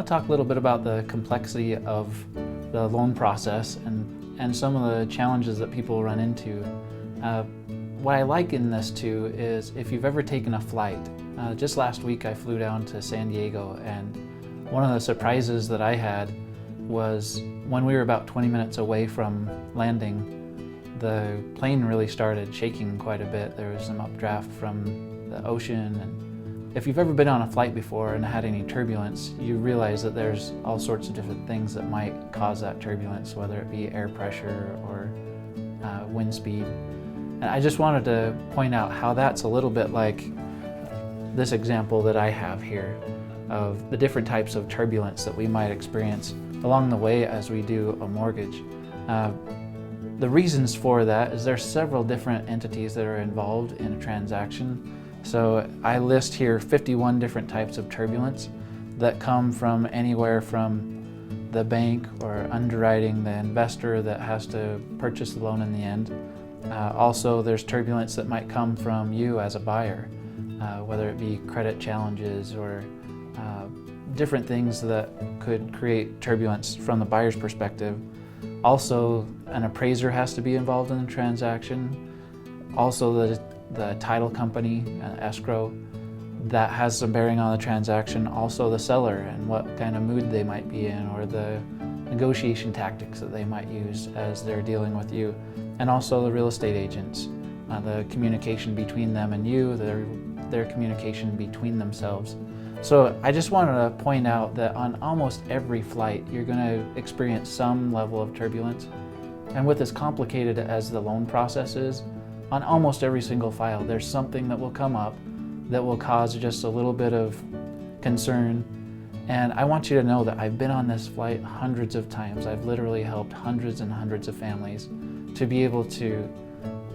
to talk a little bit about the complexity of the loan process and some of the challenges that people run into. What I like in this too is if you've ever taken a flight. Just last week I flew down to San Diego, and one of the surprises that I had was when we were about 20 minutes away from landing, the plane really started shaking quite a bit. There was some updraft from the ocean, and if you've ever been on a flight before and had any turbulence, you realize that there's all sorts of different things that might cause that turbulence, whether it be air pressure or wind speed. And I just wanted to point out how that's a little bit like this example that I have here of the different types of turbulence that we might experience along the way as we do a mortgage. The reasons for that is there's several different entities that are involved in a transaction. So I list here 51 different types of turbulence that come from anywhere from the bank or underwriting, the investor that has to purchase the loan in the end. Also, there's turbulence that might come from you as a buyer, whether it be credit challenges or different things that could create turbulence from the buyer's perspective. Also, an appraiser has to be involved in the transaction. Also, the title company, escrow, that has some bearing on the transaction. Also, the seller and what kind of mood they might be in, or the negotiation tactics that they might use as they're dealing with you. And also the real estate agents, the communication between them and you, their communication between themselves. So I just wanted to point out that on almost every flight, you're going to experience some level of turbulence. And with as complicated as the loan process is, on almost every single file, there's something that will come up that will cause just a little bit of concern. And I want you to know that I've been on this flight hundreds of times. I've literally helped hundreds and hundreds of families to be able to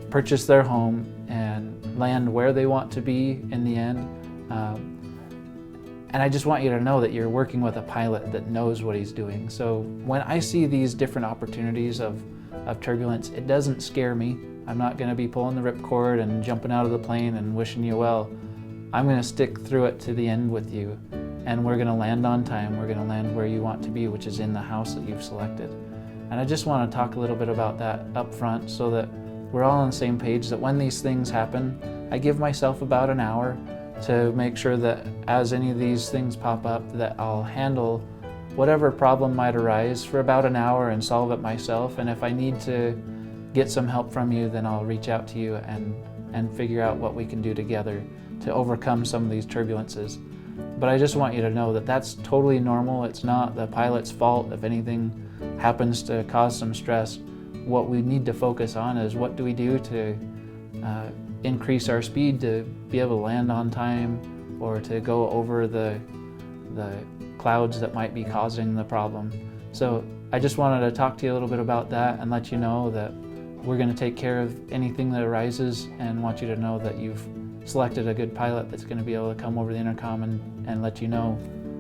purchase their home and land where they want to be in the end. And I just want you to know that you're working with a pilot that knows what he's doing. So when I see these different opportunities of turbulence, it doesn't scare me. I'm not going to be pulling the ripcord and jumping out of the plane and wishing you well. I'm going to stick through it to the end with you, and we're going to land on time. We're going to land where you want to be, which is in the house that you've selected. And I just want to talk a little bit about that up front so that we're all on the same page, that when these things happen, I give myself about an hour to make sure that as any of these things pop up, that I'll handle whatever problem might arise for about an hour and solve it myself. And if I need to get some help from you, then I'll reach out to you and figure out what we can do together to overcome some of these turbulences. But I just want you to know that that's totally normal. It's not the pilot's fault if anything happens to cause some stress. What we need to focus on is what do we do to increase our speed to be able to land on time, or to go over the clouds that might be causing the problem. So I just wanted to talk to you a little bit about that and let you know that we're going to take care of anything that arises, and want you to know that you've selected a good pilot that's going to be able to come over the intercom and let you know,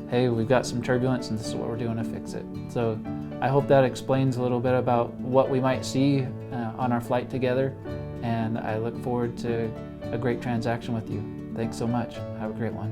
hey, we've got some turbulence and this is what we're doing to fix it. So I hope that explains a little bit about what we might see on our flight together, and I look forward to a great transaction with you. Thanks so much. Have a great one.